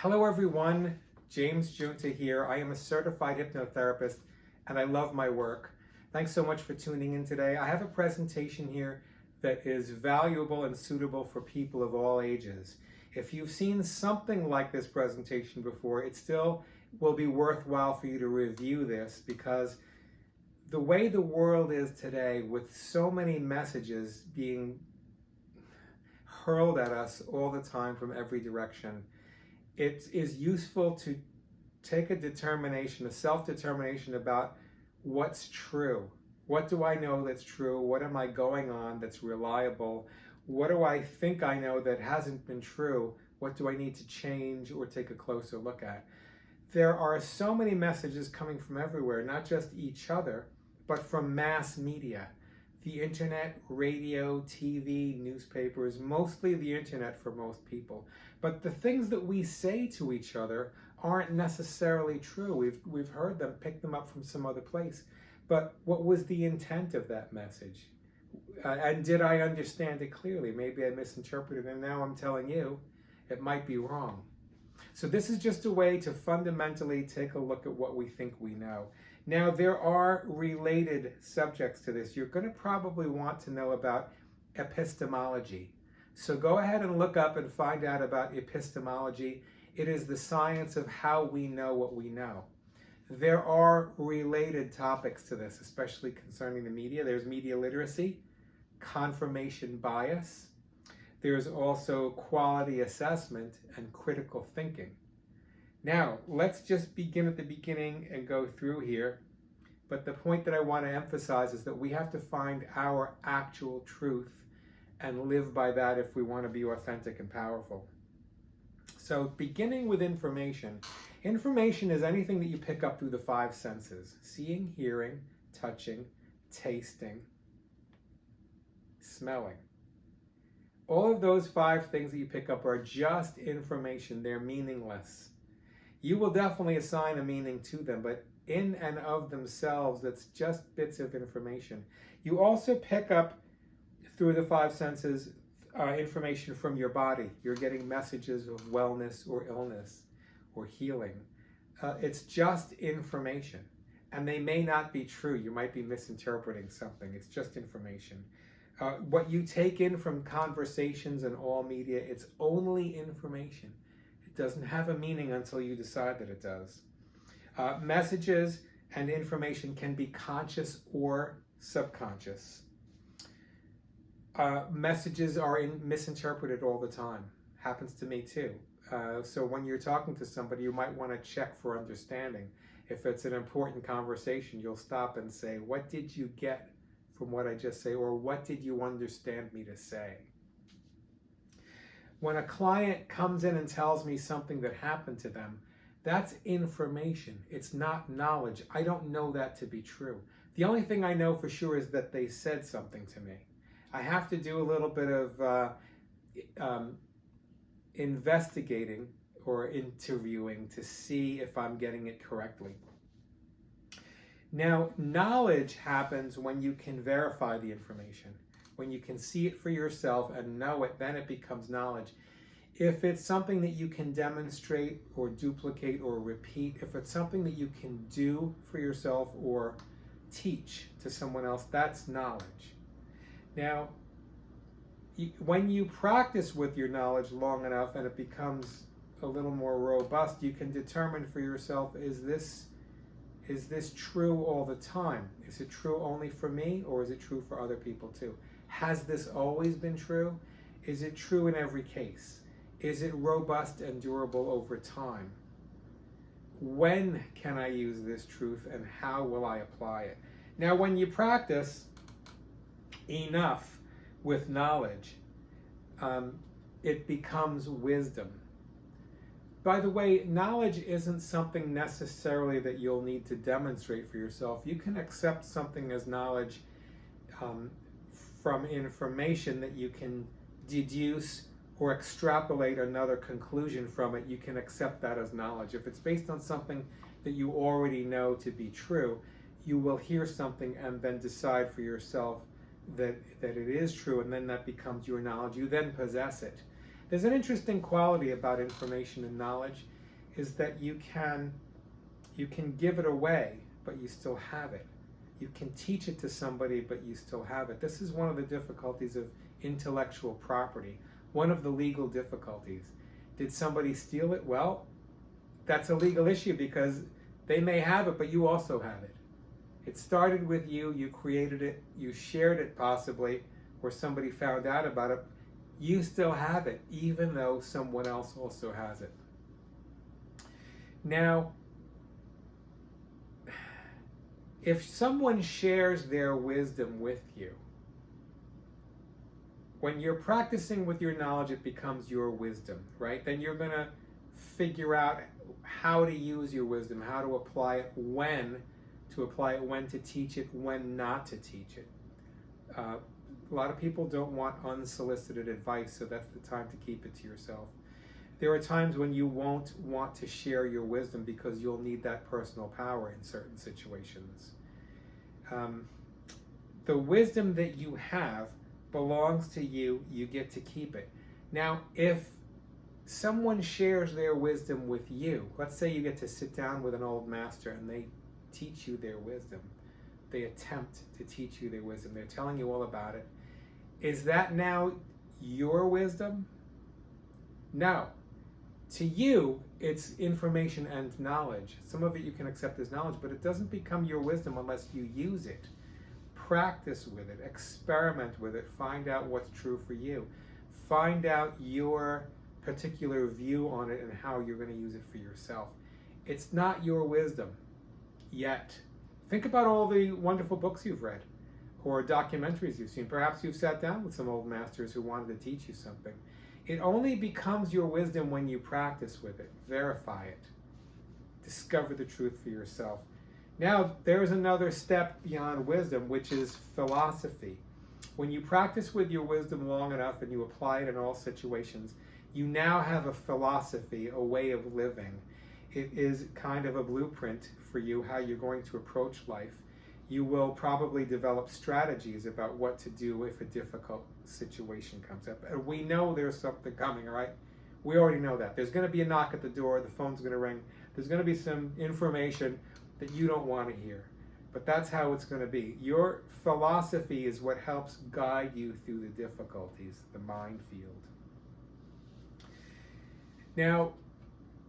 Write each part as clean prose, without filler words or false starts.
Hello everyone, James Junta here. I am a certified hypnotherapist and I love my work. Thanks so much for tuning in today. I have a presentation here that is valuable and suitable for people of all ages. If you've seen something like this presentation before, it still will be worthwhile for you to review this, because the way the world is today, with so many messages being hurled at us all the time from every direction, it is useful to take a determination, a self-determination about what's true. What do I know that's true? What am I going on that's reliable? What do I think I know that hasn't been true? What do I need to change or take a closer look at? There are so many messages coming from everywhere, not just each other, but from mass media. The internet, radio, TV, newspapers, mostly the internet for most people. But the things that we say to each other aren't necessarily true. We've heard them, picked them up from some other place. But what was the intent of that message? And did I understand it clearly? Maybe I misinterpreted it, and now I'm telling you it might be wrong. So this is just a way to fundamentally take a look at what we think we know. Now, there are related subjects to this. You're going to probably want to know about epistemology. So go ahead and look up and find out about epistemology. It is the science of how we know what we know. There are related topics to this, especially concerning the media. There's media literacy, confirmation bias. There's also quality assessment and critical thinking. Now, let's just begin at the beginning and go through here. But the point that I want to emphasize is that we have to find our actual truth and live by that if we want to be authentic and powerful. So beginning with information. Information is anything that you pick up through the five senses: seeing, hearing, touching, tasting, smelling. All of those five things that you pick up are just information. They're meaningless. You will definitely assign a meaning to them, but in and of themselves, that's just bits of information. You also pick up through the five senses information from your body. You're getting messages of wellness or illness or healing. It's just information, and they may not be true. You might be misinterpreting something. It's just information. What you take in from conversations and all media, it's only information. It doesn't have a meaning until you decide that it does. Messages and information can be conscious or subconscious. Messages are misinterpreted all the time. Happens to me too. So when you're talking to somebody, you might want to check for understanding. If it's an important conversation, you'll stop and say, what did you get from what I just say? Or what did you understand me to say? When a client comes in and tells me something that happened to them, that's information. It's not knowledge. I don't know that to be true. The only thing I know for sure is that they said something to me. I have to do a little bit of investigating or interviewing to see if I'm getting it correctly. Now, knowledge happens when you can verify the information. When you can see it for yourself and know it, then it becomes knowledge. If it's something that you can demonstrate or duplicate or repeat, if it's something that you can do for yourself or teach to someone else, that's knowledge. Now, when you practice with your knowledge long enough and it becomes a little more robust, you can determine for yourself, is this true all the time? Is it true only for me, or is it true for other people too? Has this always been true? Is it true in every case? Is it robust and durable over time? When can I use this truth, and how will I apply it? Now, when you practice enough with knowledge, it becomes wisdom. By the way, knowledge isn't something necessarily that you'll need to demonstrate for yourself. You can accept something as knowledge from information that you can deduce or extrapolate another conclusion from it. You can accept that as knowledge. If it's based on something that you already know to be true, you will hear something and then decide for yourself that it is true, and then that becomes your knowledge. You then possess it. There's an interesting quality about information and knowledge, is that you can give it away, but you still have it. You can teach it to somebody, but you still have it. This is one of the difficulties of intellectual property, one of the legal difficulties. Did somebody steal it? Well, that's a legal issue because they may have it, but you also have it. It started with you, you created it, you shared it possibly, or somebody found out about it. You still have it, even though someone else also has it. Now, if someone shares their wisdom with you, when you're practicing with your knowledge, it becomes your wisdom, right? Then you're going to figure out how to use your wisdom, how to apply it, when to teach it, when not to teach it. A lot of people don't want unsolicited advice, so that's the time to keep it to yourself. There are times when you won't want to share your wisdom because you'll need that personal power in certain situations. The wisdom that you have belongs to you. You get to keep it. Now, if someone shares their wisdom with you, let's say you get to sit down with an old master and they teach you their wisdom. They attempt to teach you their wisdom. They're telling you all about it. Is that now your wisdom? No. To you, it's information and knowledge. Some of it you can accept as knowledge, but it doesn't become your wisdom unless you use it. Practice with it, experiment with it, find out what's true for you. Find out your particular view on it and how you're going to use it for yourself. It's not your wisdom yet. Think about all the wonderful books you've read or documentaries you've seen. Perhaps you've sat down with some old masters who wanted to teach you something. It only becomes your wisdom when you practice with it, verify it, discover the truth for yourself. Now, there's another step beyond wisdom, which is philosophy. When you practice with your wisdom long enough and you apply it in all situations, you now have a philosophy, a way of living. It is kind of a blueprint for you, how you're going to approach life. You will probably develop strategies about what to do if a difficult situation comes up. And we know there's something coming, right? We already know that. There's going to be a knock at the door, the phone's going to ring, there's going to be some information that you don't want to hear. But that's how it's going to be. Your philosophy is what helps guide you through the difficulties, the minefield. Now,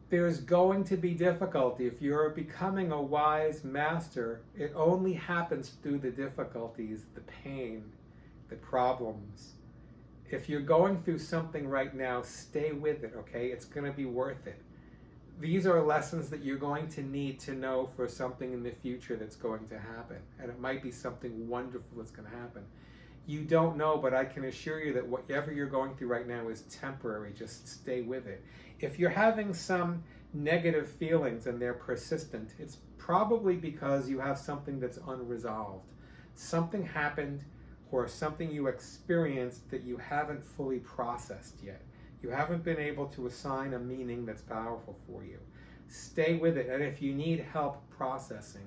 there's going to be difficulty. If you're becoming a wise master, it only happens through the difficulties, the pain, the problems. If you're going through something right now, stay with it, okay? It's going to be worth it. These are lessons that you're going to need to know for something in the future that's going to happen. And it might be something wonderful that's going to happen. You don't know, but I can assure you that whatever you're going through right now is temporary. Just stay with it. If you're having some negative feelings and they're persistent, it's probably because you have something that's unresolved. Something happened or something you experienced that you haven't fully processed yet. You haven't been able to assign a meaning that's powerful for you. Stay with it, and if you need help processing,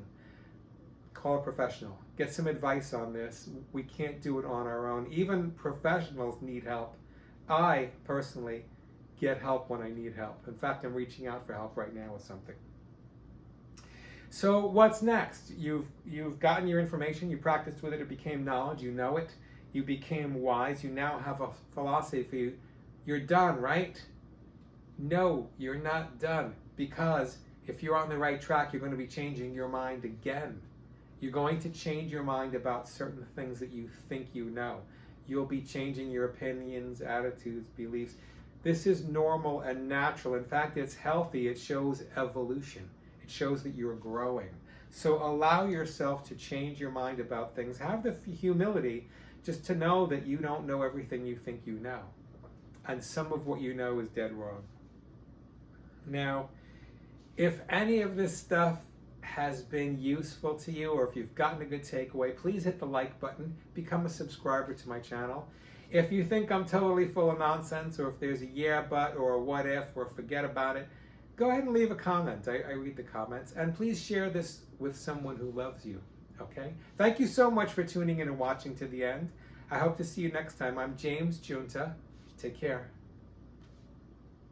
call a professional. Get some advice on this. We can't do it on our own. Even professionals need help. I, personally, get help when I need help. In fact, I'm reaching out for help right now with something. So what's next? You've gotten your information, you practiced with it, it became knowledge, you know it, you became wise, you now have a philosophy. You're done, right? No, you're not done, because if you're on the right track, you're going to be changing your mind again. You're going to change your mind about certain things that you think you know. You'll be changing your opinions, attitudes, beliefs. This is normal and natural. In fact, it's healthy. It shows evolution. It shows that you're growing. So allow yourself to change your mind about things. Have the humility just to know that you don't know everything you think you know. And some of what you know is dead wrong. Now, if any of this stuff has been useful to you, or if you've gotten a good takeaway, please hit the like button. Become a subscriber to my channel. If you think I'm totally full of nonsense, or if there's a yeah, but, or a what if, or forget about it, go ahead and leave a comment. I read the comments. And please share this with someone who loves you. Okay? Thank you so much for tuning in and watching to the end. I hope to see you next time. I'm James Giunta. Take care.